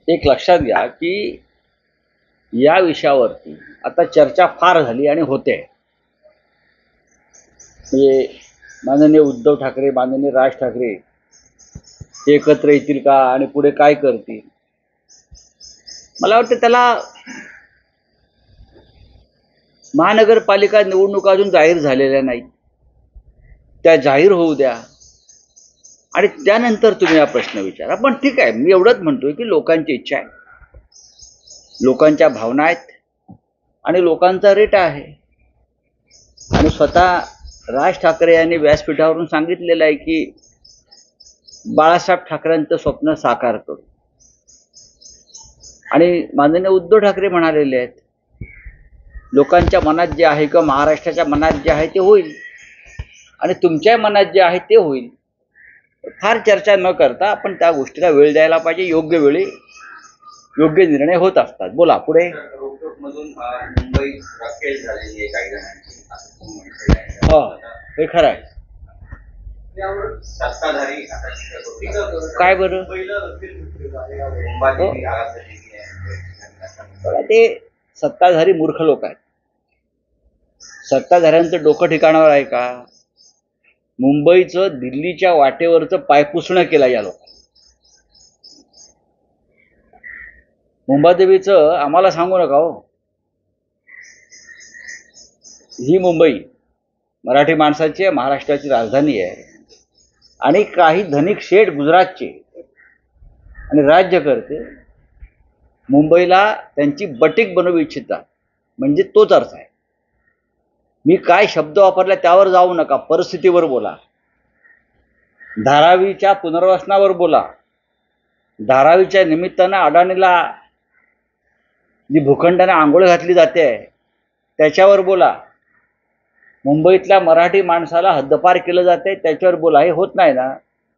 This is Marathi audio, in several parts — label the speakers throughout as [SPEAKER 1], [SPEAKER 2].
[SPEAKER 1] एक लक्षात घ्या की या विषयावरती आता चर्चा फार झाली आणि होते. म्हणजे माननीय उद्धव ठाकरे, माननीय राज ठाकरे एकत्र येतील का आणि पुढे काय करतील. मला वाटतं त्याला महानगरपालिका निवडणुका अजून जाहीर झालेल्या नाहीत, त्या जाहीर होऊ द्या आणि त्यानंतर तुम्ही हा प्रश्न विचारा. पण ठीक आहे, मी एवढंच म्हणतोय की लोकांची इच्छा आहे, लोकांच्या भावना आहेत आणि लोकांचा रेट आहे. आणि स्वतः राज ठाकरे यांनी व्यासपीठावरून सांगितलेलं आहे की बाळासाहेब ठाकरेंचं स्वप्न साकार करू. आणि माननीय उद्धव ठाकरे म्हणालेले आहेत लोकांच्या मनात जे आहे किंवा महाराष्ट्राच्या मनात जे आहे ते होईल आणि तुमच्या मनात जे आहे ते होईल. फार चर्चा न करता आपण त्या गोष्टीला वेळ द्यायला पाहिजे. योग्य वेळी योग्य निर्णय होत असतात. बोला पुढे.
[SPEAKER 2] मुंबई राखेल झालेली आहे काही जणांची.
[SPEAKER 1] हो, हे खरं आहे.
[SPEAKER 2] सत्ताधारी
[SPEAKER 1] काय बरं, ते सत्ताधारी मूर्ख लोक आहेत. सत्ताधाऱ्यांचं डोकं ठिकाणावर आहे का? मुंबईचं दिल्लीच्या वाटेवरचं पायपुसणं केलं या लोकांनी. मुंबादेवीचं आम्हाला सांगू नका हो. ही मुंबई मराठी माणसाची आहे, महाराष्ट्राची राजधानी आहे आणि काही धनिक शेठ गुजरातचे आणि राज्यकर्ते मुंबईला त्यांची बटीक बनवू इच्छितात. म्हणजे तोच अर्थ आहे. मी काय शब्द वापरला त्यावर जाऊ नका, परिस्थितीवर बोला. धारावीच्या पुनर्वसनावर बोला. धारावीच्या निमित्तानं अडाणीला जी भूखंडाने आंघोळ घातली जाते त्याच्यावर बोला. मुंबईतल्या मराठी माणसाला हद्दपार केलं जाते त्याच्यावर बोला. हे होत नाही ना,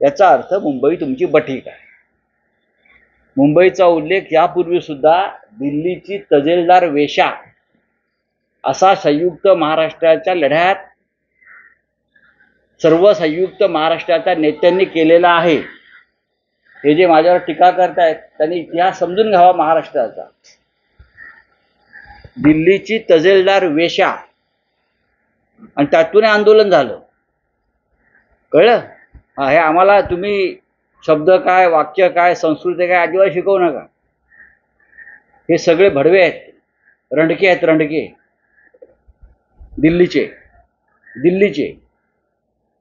[SPEAKER 1] याचा अर्थ मुंबई तुमची बटीक आहे. मुंबईचा उल्लेख यापूर्वी सुद्धा दिल्लीची तजेलदार वेश्या असा संयुक्त महाराष्ट्राच्या लढ्यात सर्व संयुक्त महाराष्ट्राच्या नेत्यांनी केलेला आहे. हे जे माझ्यावर टीका करतायत त्यांनी इतिहास समजून घ्यावा महाराष्ट्राचा. दिल्लीची तजेलदार वेश्या आणि त्यातून आंदोलन झालं. कळलं? हे आम्हाला तुम्ही शब्द काय, वाक्य काय, संस्कृती काय अजिबात शिकवू नका. हे सगळे भडवे आहेत, रणके आहेत, रणके. दिल्लीचे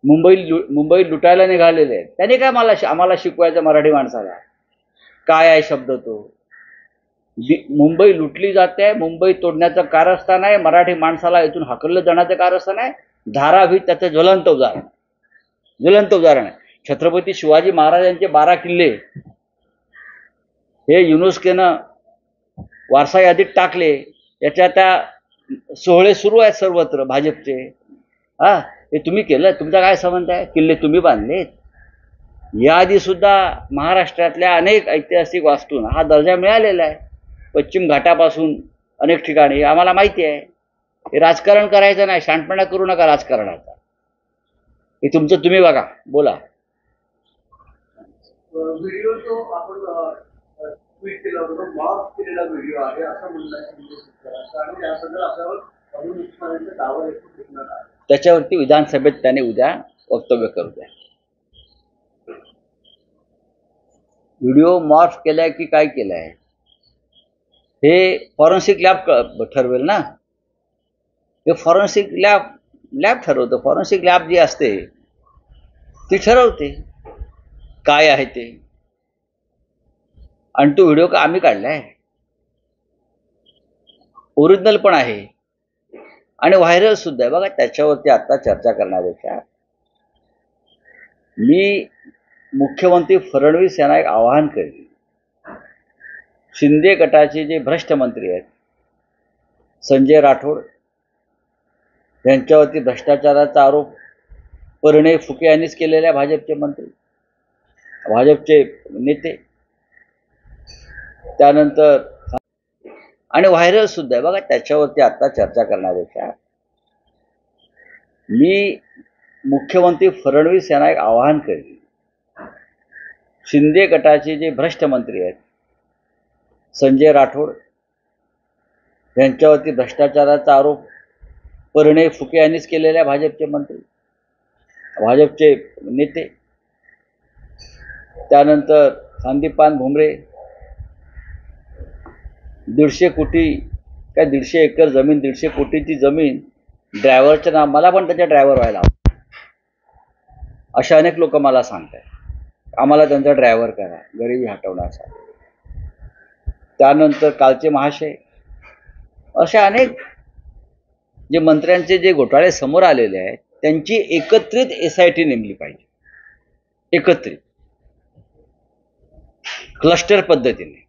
[SPEAKER 1] मुंबई लुटायला निघालेले आहेत. त्याने काय आम्हाला शिकवायचं मराठी माणसाला? काय आहे शब्द तो? मुंबई लुटली जाते, मुंबई तोडण्याचं कारस्थान आहे, मराठी माणसाला इथून हाकललं जाण्याचं कारस्थान आहे. धारावी त्याचं ज्वलंत उदाहरण आहे. छत्रपती शिवाजी महाराजांचे 12 किल्ले हे युनेस्कोनं वारसा यादीत टाकले. याच्या त्या सोहळे सुरू आहेत सर्वत्र भाजपचे. हे तुम्ही केलं, तुमचा काय संबंध आहे? किल्ले तुम्ही बांधलेत. याआधी सुद्धा महाराष्ट्रातल्या अनेक ऐतिहासिक वास्तूंना हा दर्जा मिळालेला आहे. पश्चिम घाटापासून अनेक ठिकाणी आम्हाला माहिती आहे. हे राजकारण करायचं नाही, शहाणपणा करू नका राजकारणाचा. हे तुमचं तुम्ही बघा, बोला.
[SPEAKER 3] व्हिडिओ जो आपण ट्विट केला होता मॉर्फ केलेला व्हिडिओ आहे असं म्हणलं आणि त्याबद्दल आपल्यावर अभिमुखीचा दावा घेतला आहे.
[SPEAKER 1] त्याच्यावरती विधानसभेत त्याने उद्या वक्तव्य करू द्या. व्हिडिओ मॉर्फ केलाय की काय केलाय हे फॉरेन्सिक लॅब ठरवेल ना. हे फॉरेन्सिक लॅब ठरवतं. फॉरेन्सिक लॅब जी असते ती ठरवते काय आहे ते. आणि तो व्हिडिओ का आम्ही काढलाय, ओरिजिनल पण आहे आणि व्हायरल सुद्धा आहे. बघा, त्याच्यावरती आता चर्चा करण्यापेक्षा मी मुख्यमंत्री फडणवीस यांना एक आवाहन करेन. शिंदे गटाचे जे भ्रष्ट मंत्री आहेत संजय राठोड यांच्यावरती भ्रष्टाचाराचा आरोप परिणय फुके यांनीच केलेले आहे. भाजपचे मंत्री, भाजपचे नेते. त्यानंतर आणि व्हायरल सुद्धा आहे. बघा, त्याच्यावरती आता चर्चा करण्यापेक्षा मी मुख्यमंत्री फडणवीस यांना एक आवाहन करेन. शिंदे गटाचे जे भ्रष्ट मंत्री आहेत, संजय राठोड यांच्यावरती भ्रष्टाचाराचा आरोप परिणय फुके यांनीच केलेले आहे, भाजपचे मंत्री, भाजपचे नेते. त्यानंतर संदीपान भुमरे 150 कोटी काय 150 एकर जमीन, 150 कोटीची जमीन ड्रायव्हरच्या नाव, मला पण त्याच्या ड्रायव्हर व्हायला आवडतं. अशा अनेक लोक मला सांगतात आम्हाला त्यांचा ड्रायव्हर करा गरिबी हटवण्यासाठी. त्यानंतर कालचे महाशय, अशा अनेक जे मंत्र्यांचे जे घोटाळे समोर आलेले आहेत त्यांची एकत्रित SIT नेमली पाहिजे, एकत्रित क्लस्टर पद्धतीने,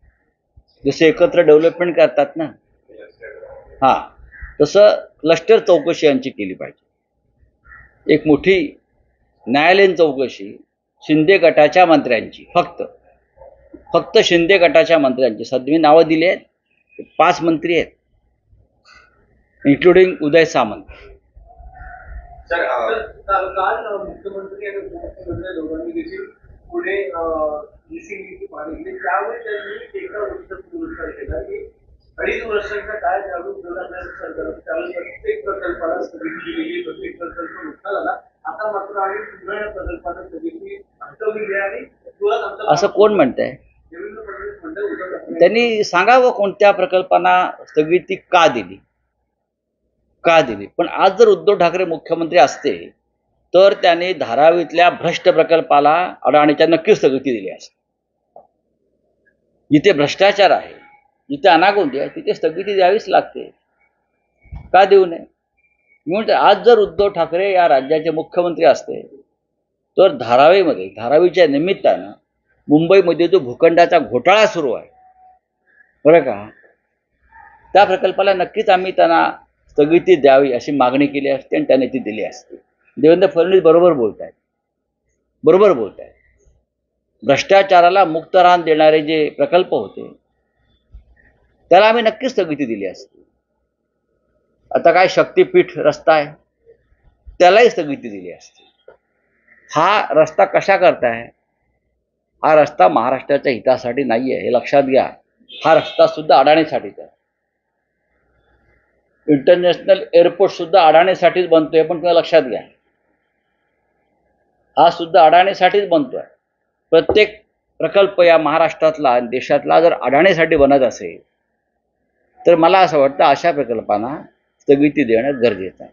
[SPEAKER 1] जसे एकत्र डेव्हलपमेंट करतात ना, हां तसं क्लस्टर चौकशी यांची केली पाहिजे. एक मोठी न्यायालयीन चौकशी शिंदे गटाच्या मंत्र्यांची, फक्त शिंदे गटाच्या मंत्र्यांची. सध्या मी नावं दिली आहेत, 5 मंत्री आहेत इन्क्लुडिंग उदय सामंत.
[SPEAKER 2] सर
[SPEAKER 3] काल मुख्यमंत्री आणि उपमुख्यमंत्री दोघांनी देखील पुढे नीती पाहणी केली. त्यावेळी त्यांनी एका वृत्तात पुरस्कार केला की 2.5 वर्षांचा काळ ज्यावेळी सरकार त्यावेळी प्रत्येक प्रकल्पाला स्थगिती दिलेली, प्रत्येक प्रकल्प मोठा झाला. आता मात्र आम्ही पुन्हा या प्रकल्पाला स्थगिती हटवली आहे आणि तुरंत आमचा
[SPEAKER 1] असं कोण म्हणतंय?
[SPEAKER 3] देवेंद्र फडणवीस म्हणतात उद्धव ठाकरे
[SPEAKER 1] त्यांनी सांगावं कोणत्या प्रकल्पांना स्थगिती का दिली. पण आज जर उद्धव ठाकरे मुख्यमंत्री असते तर त्याने धारावीतल्या भ्रष्ट प्रकल्पाला अडाणीच्या नक्कीच स्थगिती दिली असते. जिथे भ्रष्टाचार आहे, जिथे अनागोंदी आहे, तिथे स्थगिती द्यावीच लागते. का देऊ नये? म्हणून आज जर उद्धव ठाकरे या राज्याचे मुख्यमंत्री असते तर धारावीच्या निमित्तानं मुंबईमध्ये जो भूखंडाचा घोटाळा सुरू आहे बरं का, त्या प्रकल्पाला नक्कीच आम्ही त्यांना स्थगिती द्यावी अशी मागणी केली असते आणि त्याने ती दिली असते. देवेंद्र फडणवीस बरोबर बोलत आहेत. भ्रष्टाचाराला मुक्त रान देणारे जे प्रकल्प होते त्याला आम्ही नक्कीच स्थगिती दिली असते. आता काय शक्तीपीठ रस्ता आहे त्यालाही स्थगिती दिली असते. हा रस्ता कशा करताय? हा रस्ता महाराष्ट्राच्या हितासाठी नाही आहे, हे लक्षात घ्या. हा रस्ता सुद्धा अडाणीसाठीच आहे. इंटरनॅशनल एअरपोर्ट सुद्धा अडाणीसाठीच बनतोय, पण तुम्हाला लक्षात घ्या हा सुद्धा अडाणीसाठीच बनतोय. प्रत्येक प्रकल्प या महाराष्ट्रातला देशातला जर अडाणीसाठी बनत असेल तर मला असं वाटतं अशा प्रकल्पांना स्थगिती देणं गरजेचं आहे.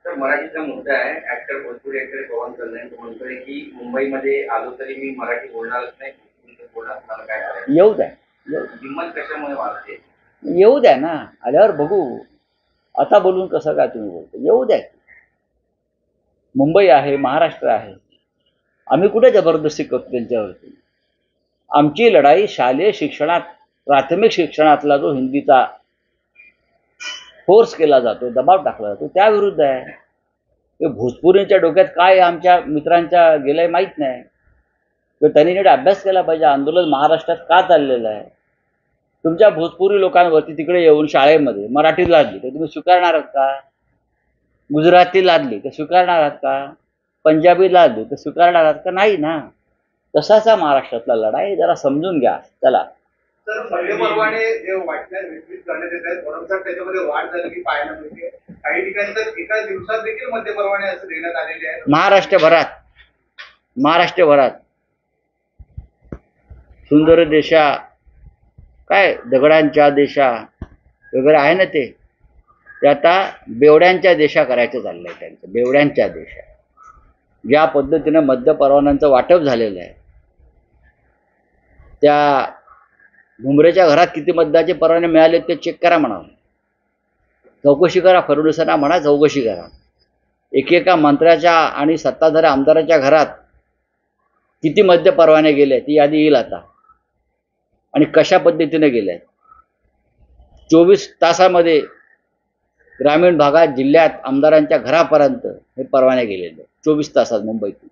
[SPEAKER 2] तर मराठीचा मुद्दा आहे. ऍक्टर भोजपुरी ऍक्टर पवन कल्याण तो म्हणतोय की मुंबईमध्ये आलो तरी मी मराठी बोलणारच नाही, बोलणार मला काय करायचं.
[SPEAKER 1] येऊ द्या,
[SPEAKER 2] हिंमत कशामुळे वाढते?
[SPEAKER 1] येऊ द्या ना, आल्यावर बघू. आता बोलून कसं काय तुम्ही बोलतो? येऊ द्या. मुंबई आहे, महाराष्ट्र आहे, आम्ही कुठे जबरदस्ती करतो त्यांच्यावरती. आमची लढाई शालेय शिक्षणात, प्राथमिक शिक्षणातला जो हिंदीचा फोर्स केला जातो, दबाव टाकला जातो, त्याविरुद्ध आहे. ते भोजपुरीच्या डोक्यात काय आमच्या मित्रांच्या गेलंय माहीत नाही. तर त्यांनी नीट अभ्यास केला पाहिजे. आंदोलन महाराष्ट्रात का चाललेलं आहे? तुमच्या भोजपुरी लोकांवरती तिकडे येऊन शाळेमध्ये मराठी लादली तर तुम्ही स्वीकारणार आहात का? गुजराती लादली तर स्वीकारणार आहात का? पंजाबी लादली तर स्वीकारणार आहात का? नाही ना. तसाचा महाराष्ट्रातला लढाई, जरा समजून घ्या. चला.
[SPEAKER 3] तर मध्यपर्वाने जे वाटण्या वितरित करण्यात येत आहेत, भरमसाठ त्याच्यामध्ये वाढ झालेली पाहायला मिळते. काही ठिकाणी तर एका दिवसात देखील मध्यपर्वाने असं देण्यात आलेले आहे.
[SPEAKER 1] महाराष्ट्रभरात सुंदर देशा, काय दगडांच्या देशा वगैरे आहे ना, ते आता बेवड्यांच्या देशा करायचं चाललंय त्यांचं. बेवड्यांच्या देशा. ज्या पद्धतीनं मद्य परवान्यांचं वाटप झालेलं आहे, त्या भुमरेच्या घरात किती मद्याचे परवाने मिळाले ते चेक करा म्हणावं. चौकशी करा. फडणवीसांना म्हणा चौकशी करा. एकेका मंत्र्याच्या आणि सत्ताधारी आमदाराच्या घरात किती मद्य परवाने गेले ती यादी येईल आता, आणि कशा पद्धतीने गेले. 24 तासामध्ये ग्रामीण भागात, जिल्ह्यात आमदारांच्या घरापर्यंत हे परवाने गेलेले 24 तासात मुंबईतून.